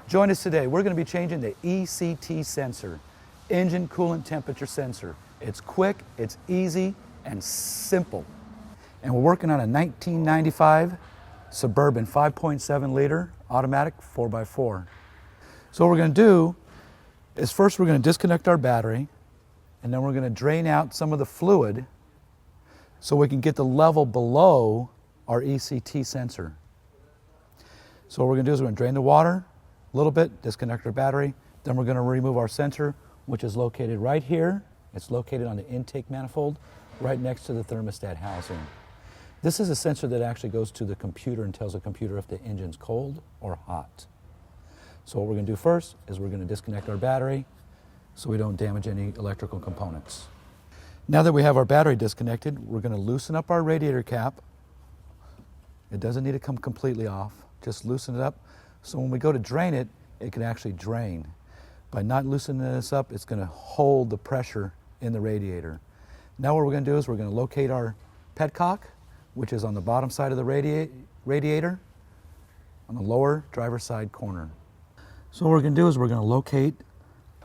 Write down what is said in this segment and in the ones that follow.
Join us today. We're going to be changing the ECT sensor, engine coolant temperature sensor. It's quick, it's easy, and simple. And we're working on a 1995 Suburban 5.7 liter automatic 4x4. So what we're going to do is first we're going to disconnect our battery, and then we're going to drain out some of the fluid so we can get the level below our ECT sensor. So what we're going to do is we're going to drain the water a little bit, disconnect our battery, then we're going to remove our sensor, which is located right here. It's located on the intake manifold right next to the thermostat housing. This is a sensor that actually goes to the computer and tells the computer if the engine's cold or hot. So what we're going to do first is we're going to disconnect our battery so we don't damage any electrical components. Now that we have our battery disconnected, we're going to loosen up our radiator cap. It doesn't need to come completely off. Just loosen it up so when we go to drain it, it can actually drain. By not loosening this up, it's going to hold the pressure in the radiator. Now what we're going to do is we're going to locate our petcock, which is on the bottom side of the radiator, on the lower driver's side corner. So what we're going to do is we're going to locate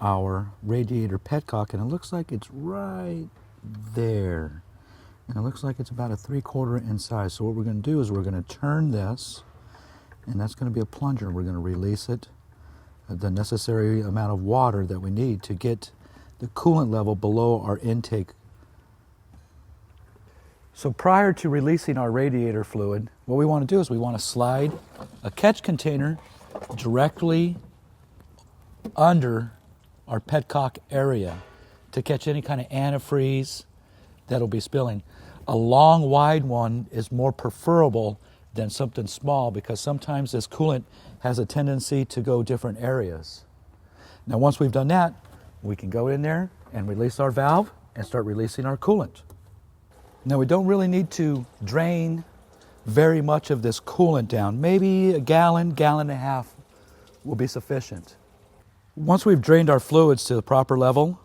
our radiator petcock, and it looks like it's right there. And it looks like it's about a 3/4 inch size. So what we're going to do is we're going to turn this, and that's going to be a plunger. We're going to release it, the necessary amount of water that we need to get the coolant level below our intake. So prior to releasing our radiator fluid, what we want to do is we want to slide a catch container directly under our petcock area to catch any kind of antifreeze that'll be spilling. A long, wide one is more preferable than something small because sometimes this coolant has a tendency to go different areas. Now once we've done that, we can go in there and release our valve and start releasing our coolant. Now we don't really need to drain very much of this coolant down. Maybe a gallon, gallon and a half will be sufficient. Once we've drained our fluids to the proper level,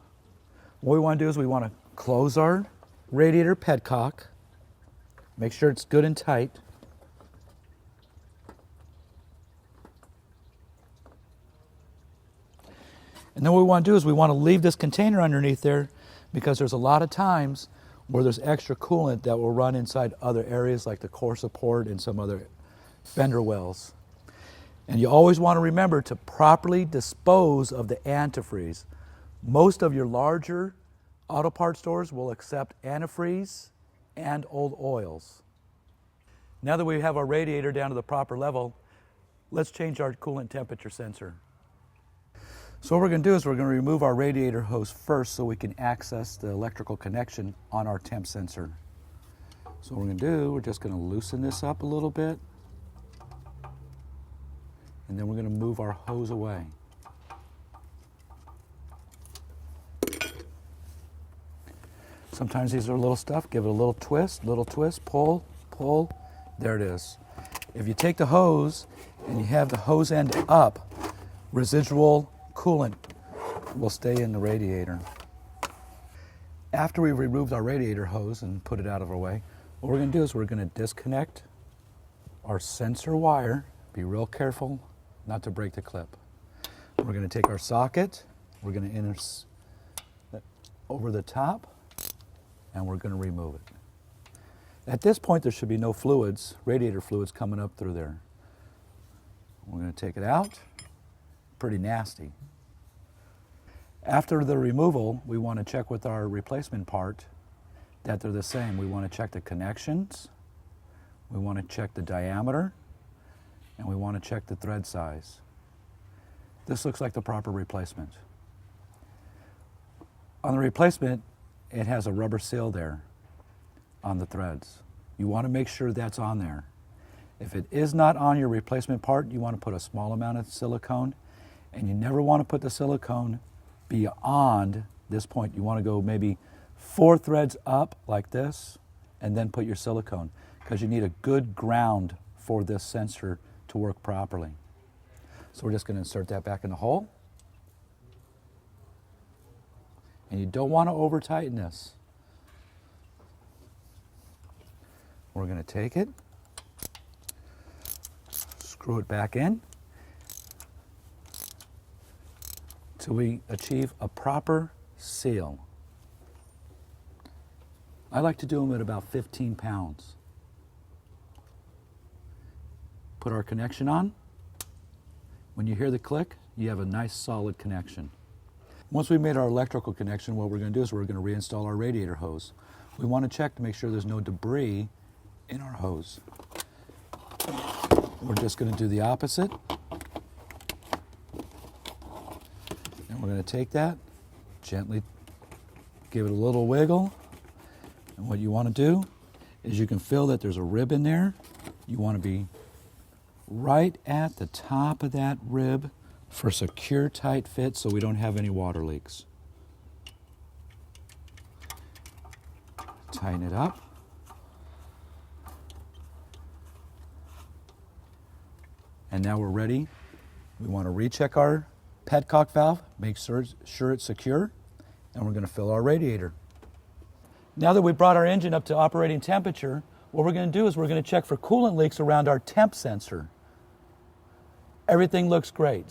what we want to do is we want to close our radiator petcock, make sure it's good and tight. And then what we want to do is we want to leave this container underneath there because there's a lot of times where there's extra coolant that will run inside other areas like the core support and some other fender wells. And you always want to remember to properly dispose of the antifreeze. Most of your larger auto parts stores will accept antifreeze and old oils. Now that we have our radiator down to the proper level, let's change our coolant temperature sensor. So what we're going to do is we're going to remove our radiator hose first so we can access the electrical connection on our temp sensor. So what we're going to do, we're just going to loosen this up a little bit, and then we're going to move our hose away. Sometimes these are little stuff. Give it a little twist, pull, pull. There it is. If you take the hose and you have the hose end up, residual coolant will stay in the radiator. After we've removed our radiator hose and put it out of our way, what we're going to do is we're going to disconnect our sensor wire. Be real careful not to break the clip. We're going to take our socket, we're going to insert it over the top, and we're going to remove it. At this point, there should be no fluids, radiator fluids coming up through there. We're going to take it out. Pretty nasty. After the removal, we want to check with our replacement part that they're the same. We want to check the connections, we want to check the diameter, and we want to check the thread size. This looks like the proper replacement. On the replacement, it has a rubber seal there on the threads. You want to make sure that's on there. If it is not on your replacement part, you want to put a small amount of silicone, and you never want to put the silicone beyond this point. You want to go maybe 4 threads up like this, and then put your silicone, because you need a good ground for this sensor to work properly. So we're just going to insert that back in the hole. And you don't want to over tighten this. We're going to take it, screw it back in, till we achieve a proper seal. I like to do them at about 15 pounds. Put our connection on. When you hear the click, you have a nice solid connection. Once we've made our electrical connection, what we're going to do is we're going to reinstall our radiator hose. We want to check to make sure there's no debris in our hose. We're just going to do the opposite. And we're going to take that, gently give it a little wiggle. And what you want to do is you can feel that there's a rib in there. You want to be right at the top of that rib for secure, tight fit so we don't have any water leaks. Tighten it up. And now we're ready. We want to recheck our petcock valve, make sure it's secure, and we're going to fill our radiator. Now that we brought our engine up to operating temperature, what we're going to do is we're going to check for coolant leaks around our temp sensor. Everything looks great.